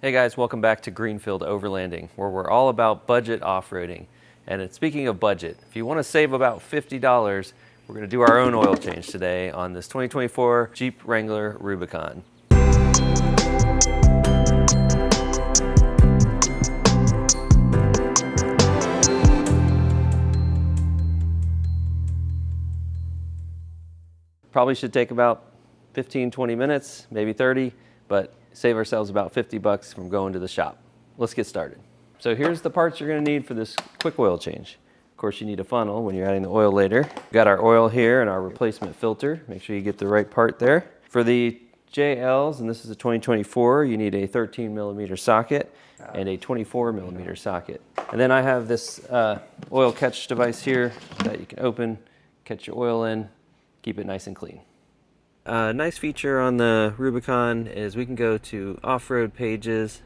Hey guys, welcome back to Greenfield Overlanding, where we're all about budget off-roading. And speaking of budget, if you want to save about $50, we're going to do our own oil change today on this 2024 Jeep Wrangler Rubicon. Probably should take about 15-20 minutes, maybe 30, but save ourselves about 50 bucks from going to the shop. Let's get started. So here's the parts you're going to need for this quick oil change. Of course, you need a funnel when you're adding the oil later. We've got our oil here and our replacement filter. Make sure you get the right part there. For the JLs, and this is a 2024, you need a 13mm socket and a 24mm socket. And then I have this oil catch device here that you can open, catch your oil in, keep it nice and clean. A nice feature on the Rubicon is we can go to off-road pages,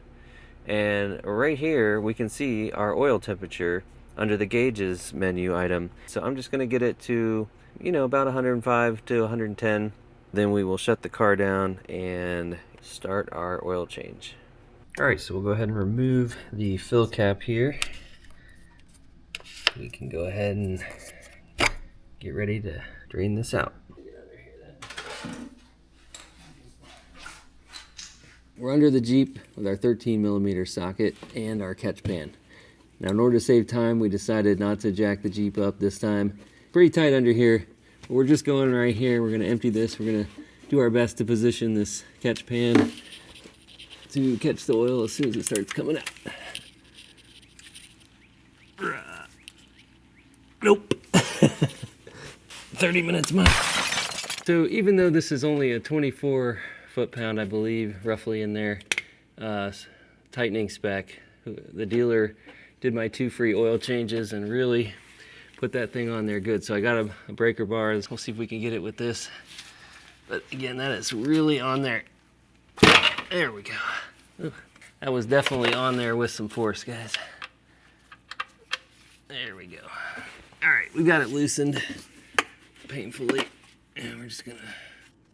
and right here we can see our oil temperature under the gauges menu item. So I'm just going to get it to, about 105 to 110. Then we will shut the car down and start our oil change. All right, so we'll go ahead and remove the fill cap here. We can go ahead and get ready to drain this out. We're under the Jeep with our 13mm socket and our catch pan. Now, in order to save time, we decided not to jack the Jeep up this time. Pretty tight under here, but we're just going right here. We're gonna empty this. We're gonna do our best to position this catch pan to catch the oil as soon as it starts coming out. Nope. 30 minutes max. So even though this is only a 24 foot-pound, I believe, roughly in there, tightening spec, the dealer did my 2 free oil changes and really put that thing on there good. So I got a breaker bar. We'll see if we can get it with this. But again, that is really on there. There we go. Ooh, that was definitely on there with some force, guys. There we go. All right, we got it loosened painfully, and we're just gonna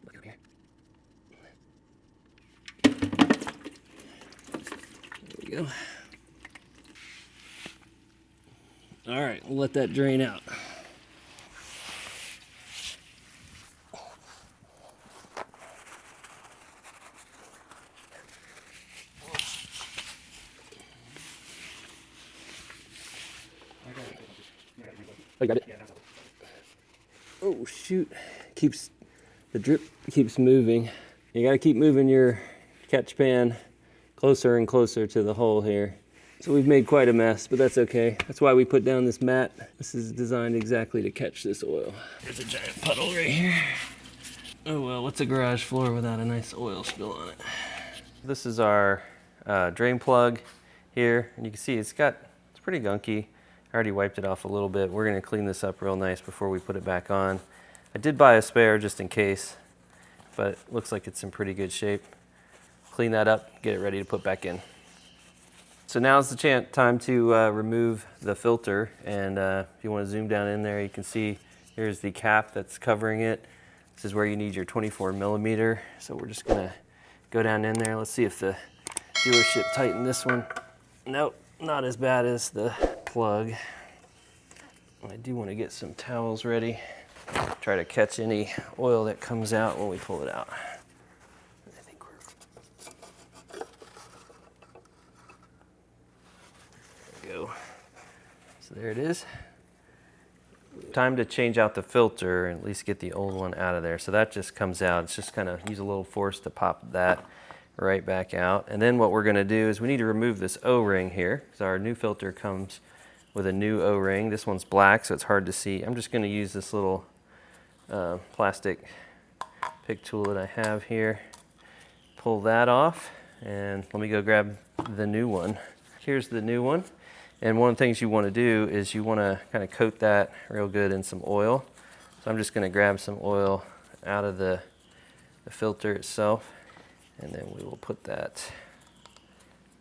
look up here. There we go. All right, we'll let that drain out. Oh, you got it? Oh shoot, the drip keeps moving. You gotta keep moving your catch pan closer and closer to the hole here. So we've made quite a mess, but that's okay. That's why we put down this mat. This is designed exactly to catch this oil. There's a giant puddle right here. Oh well, what's a garage floor without a nice oil spill on it? This is our drain plug here, and you can see it's pretty gunky. I already wiped it off a little bit. We're gonna clean this up real nice before we put it back on. I did buy a spare just in case, but it looks like it's in pretty good shape. Clean that up, get it ready to put back in. So now's the time to remove the filter, and if you want to zoom down in there, you can see here's the cap that's covering it. This is where you need your 24mm. So we're just gonna go down in there. Let's see if the dealership tightened this one. Nope, not as bad as the plug. I do want to get some towels ready. Try to catch any oil that comes out when we pull it out. I think there we go. So there it is. Time to change out the filter and at least get the old one out of there. So that just comes out. It's just kind of use a little force to pop that right back out. And then what we're going to do is we need to remove this O-ring here, because our new filter comes with a new O-ring. This one's black, so it's hard to see. I'm just going to use this little plastic pick tool that I have here. Pull that off, and let me go grab the new one. Here's the new one. And one of the things you want to do is you want to kind of coat that real good in some oil. So I'm just going to grab some oil out of the filter itself, and then we will put that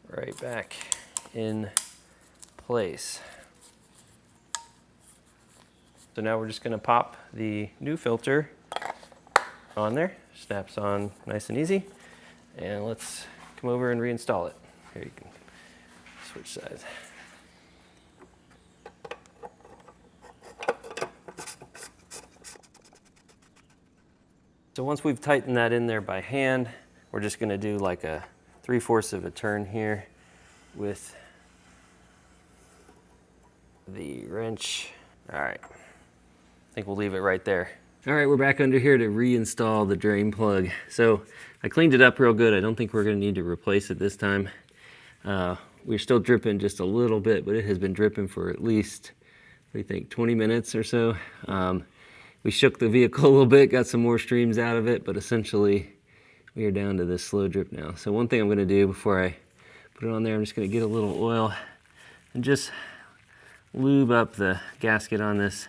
right back in place. So now we're just going to pop the new filter on there. Snaps on nice and easy. And let's come over and reinstall it. Here you can switch sides. So once we've tightened that in there by hand, we're just going to do like a 3/4 of a turn here with the wrench. All right, I think we'll leave it right there. All right, we're back under here to reinstall the drain plug. So I cleaned it up real good. I don't think we're going to need to replace it this time. We're still dripping just a little bit, but it has been dripping for at least, what do you think, 20 minutes or so. We shook the vehicle a little bit, got some more streams out of it, but essentially we are down to this slow drip now. So one thing I'm going to do before I put it on there, I'm just going to get a little oil and just lube up the gasket on this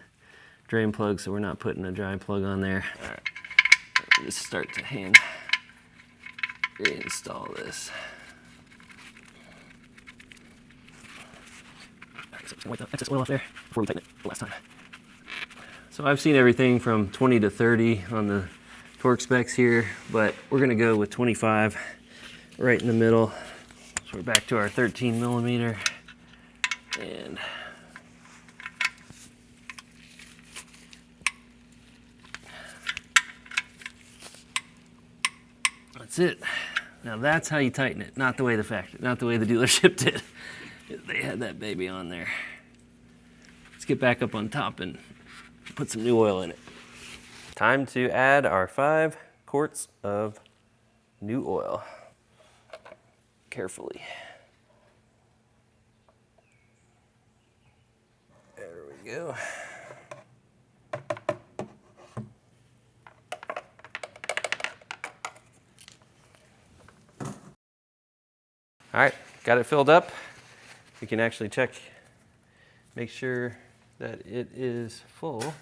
drain plug so we're not putting a dry plug on there. All right, just start to hand reinstall this. All right, so I'm just going to wipe the excess oil off there before we tighten it the last time. So I've seen everything from 20 to 30 on the torque specs here, but we're going to go with 25 right in the middle. So we're back to our 13 millimeter, and that's it. Now that's how you tighten it, not the way the dealership did. They had that baby on there. Let's get back up on top and put some new oil in it. Time to add our 5 quarts of new oil. Carefully. There we go. All right, got it filled up. We can actually check, make sure that it is full.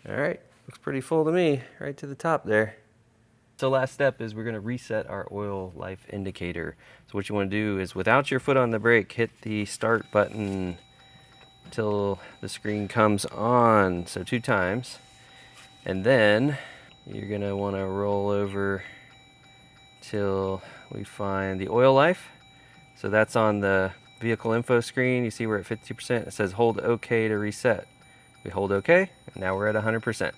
All right, looks pretty full to me, right to the top there. So last step is we're gonna reset our oil life indicator. So what you wanna do is, without your foot on the brake, hit the start button till the screen comes on, so 2 times. And then you're gonna wanna roll over till we find the oil life. So that's on the vehicle info screen. You see we're at 50%. It says hold OK to reset. We hold OK, and now we're at 100%.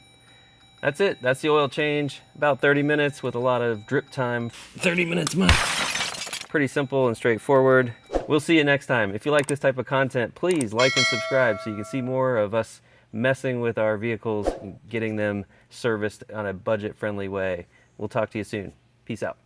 That's it. That's the oil change. About 30 minutes with a lot of drip time. 30 minutes max. Pretty simple and straightforward. We'll see you next time. If you like this type of content, please like and subscribe so you can see more of us messing with our vehicles and getting them serviced on a budget-friendly way. We'll talk to you soon. Peace out.